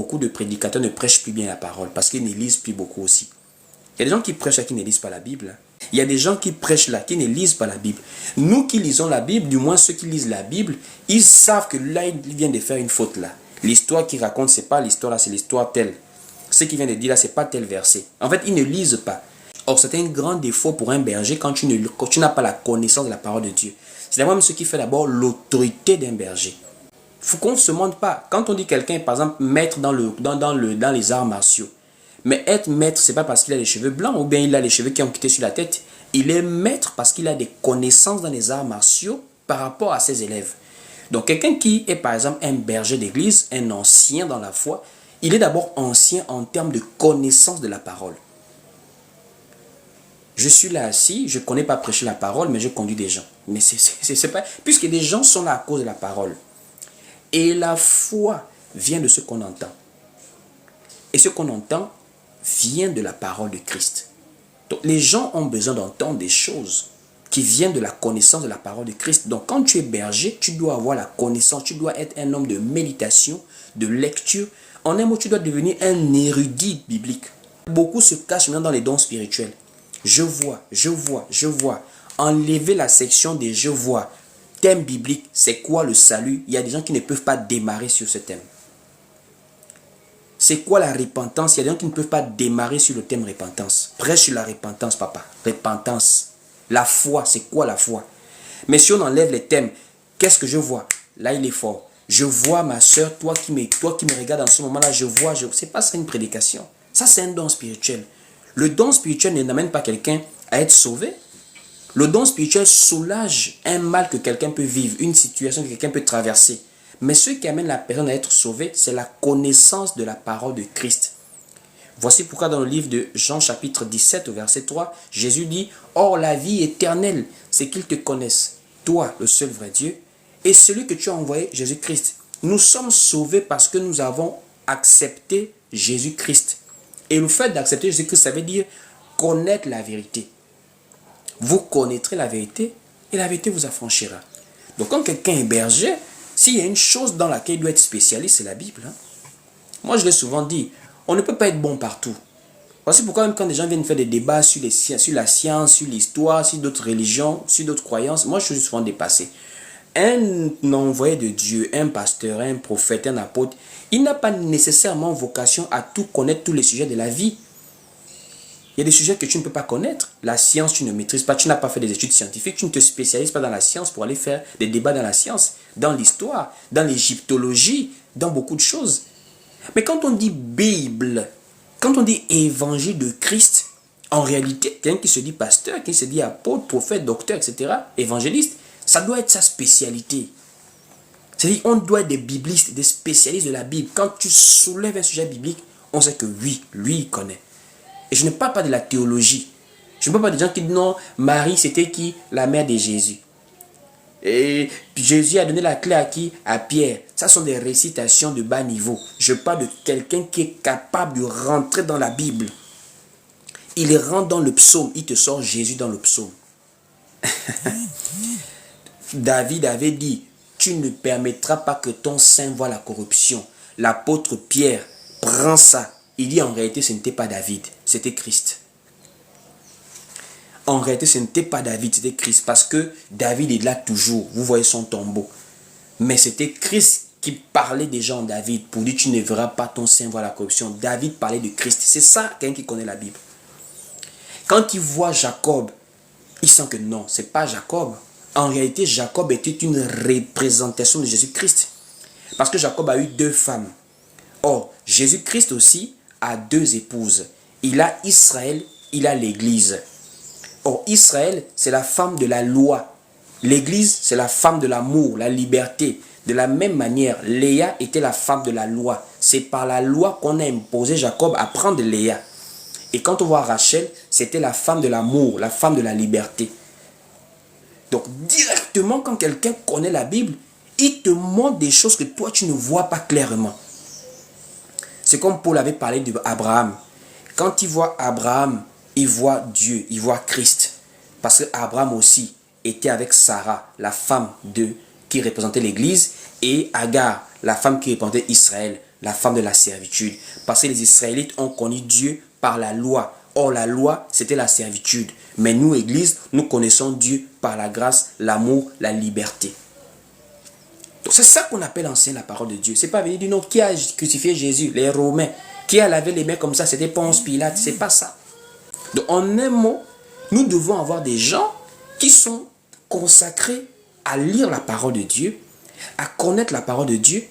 beaucoup de prédicateurs ne prêchent plus bien la parole parce qu'ils ne lisent plus beaucoup aussi. Il y a des gens qui prêchent là qui ne lisent pas la Bible. Il y a des gens qui prêchent là qui ne lisent pas la Bible. Nous qui lisons la Bible, du moins ceux qui lisent la Bible, ils savent que là, il vient de faire une faute là. L'histoire qu'il raconte, c'est pas l'histoire là, c'est l'histoire telle. Ce qu'il vient de dire là, c'est pas tel verset. En fait, ils ne lisent pas. Or, c'est un grand défaut pour un berger quand tu n'as pas la connaissance de la parole de Dieu. C'est même ce qui fait d'abord l'autorité d'un berger. Il faut qu'on ne se montre pas. Quand on dit quelqu'un, par exemple, maître dans les arts martiaux, mais être maître, c'est pas parce qu'il a les cheveux blancs ou bien il a les cheveux qui ont quitté sur la tête. Il est maître parce qu'il a des connaissances dans les arts martiaux par rapport à ses élèves. Donc, quelqu'un qui est, par exemple, un berger d'église, un ancien dans la foi, il est d'abord ancien en termes de connaissance de la parole. Je suis là assis, je ne connais pas prêcher la parole, mais je conduis des gens. Mais c'est pas... Puisque des gens sont là à cause de la parole. Et la foi vient de ce qu'on entend. Et ce qu'on entend vient de la parole de Christ. Donc les gens ont besoin d'entendre des choses qui viennent de la connaissance de la parole de Christ. Donc quand tu es berger, tu dois avoir la connaissance, tu dois être un homme de méditation, de lecture. En un mot, tu dois devenir un érudit biblique. Beaucoup se cachent maintenant dans les dons spirituels. Je vois. Enlever la section des je vois. Thème biblique, c'est quoi le salut? Il y a des gens qui ne peuvent pas démarrer sur ce thème. C'est quoi la repentance? Il y a des gens qui ne peuvent pas démarrer sur le thème repentance. Prêche sur la repentance, papa. Repentance. La foi, c'est quoi la foi? Mais si on enlève les thèmes, qu'est-ce que je vois? Là, il est fort. Je vois ma soeur, toi qui me regardes en ce moment-là, c'est pas ça une prédication. Ça, c'est un don spirituel. Le don spirituel n'amène pas quelqu'un à être sauvé. Le don spirituel soulage un mal que quelqu'un peut vivre, une situation que quelqu'un peut traverser. Mais ce qui amène la personne à être sauvée, c'est la connaissance de la parole de Christ. Voici pourquoi dans le livre de Jean chapitre 17 au verset 3, Jésus dit « Or la vie éternelle, c'est qu'ils te connaissent, toi le seul vrai Dieu, et celui que tu as envoyé, Jésus-Christ. » Nous sommes sauvés parce que nous avons accepté Jésus-Christ. Et le fait d'accepter Jésus-Christ, ça veut dire connaître la vérité. Vous connaîtrez la vérité et la vérité vous affranchira. Donc quand quelqu'un est berger, s'il y a une chose dans laquelle il doit être spécialiste, c'est la Bible. Moi, je l'ai souvent dit, on ne peut pas être bon partout. Voici pourquoi même quand des gens viennent faire des débats sur la science, sur l'histoire, sur d'autres religions, sur d'autres croyances, moi, je suis souvent dépassé. Un envoyé de Dieu, un pasteur, un prophète, un apôtre, il n'a pas nécessairement vocation à tout connaître, tous les sujets de la vie. Il y a des sujets que tu ne peux pas connaître. La science, tu ne maîtrises pas. Tu n'as pas fait des études scientifiques. Tu ne te spécialises pas dans la science pour aller faire des débats dans la science, dans l'histoire, dans l'égyptologie, dans beaucoup de choses. Mais quand on dit Bible, quand on dit évangile de Christ, en réalité, quelqu'un qui se dit pasteur, qui se dit apôtre, prophète, docteur, etc., évangéliste, ça doit être sa spécialité. C'est-à-dire on doit être des biblistes, des spécialistes de la Bible. Quand tu soulèves un sujet biblique, on sait que oui, lui, il connaît. Et je ne parle pas de la théologie. Je ne parle pas des gens qui disent non, Marie c'était qui? La mère de Jésus. Et Jésus a donné la clé à qui? À Pierre. Ça sont des récitations de bas niveau. Je parle de quelqu'un qui est capable de rentrer dans la Bible. Il rentre dans le psaume, il te sort Jésus dans le psaume. David avait dit, tu ne permettras pas que ton sein voie la corruption. L'apôtre Pierre prend ça. Il dit en réalité ce n'était pas David, c'était Christ. En réalité ce n'était pas David, c'était Christ. Parce que David est là toujours, vous voyez son tombeau. Mais c'était Christ qui parlait déjà en David pour dire tu ne verras pas ton sein voir la corruption. David parlait de Christ, c'est ça quelqu'un qui connaît la Bible. Quand il voit Jacob, il sent que non, ce n'est pas Jacob. En réalité Jacob était une représentation de Jésus-Christ. Parce que Jacob a eu 2 femmes. Or, Jésus-Christ aussi a 2 épouses. Il a Israël, il a l'Église. Or, Israël, c'est la femme de la loi. L'Église, c'est la femme de l'amour, la liberté. De la même manière, Léa était la femme de la loi. C'est par la loi qu'on a imposé Jacob à prendre Léa. Et quand on voit Rachel, c'était la femme de l'amour, la femme de la liberté. Donc, directement, quand quelqu'un connaît la Bible, il te montre des choses que toi, tu ne vois pas clairement. C'est comme Paul avait parlé d'Abraham. Quand il voit Abraham, il voit Dieu, il voit Christ. Parce qu'Abraham aussi était avec Sarah, la femme qui représentait l'Église, et Agar, la femme qui représentait Israël. la femme de la servitude. Parce que les Israélites ont connu Dieu par la loi. Or, la loi, c'était la servitude. Mais nous, Église, nous connaissons Dieu par la grâce, l'amour, la liberté. Donc, c'est ça qu'on appelle enseigner la parole de Dieu. C'est pas venir dire non, qui a crucifié Jésus? Les Romains. Qui a lavé les mains comme ça? C'était Ponce Pilate. C'est pas ça. Donc, en un mot, nous devons avoir des gens qui sont consacrés à lire la parole de Dieu, à connaître la parole de Dieu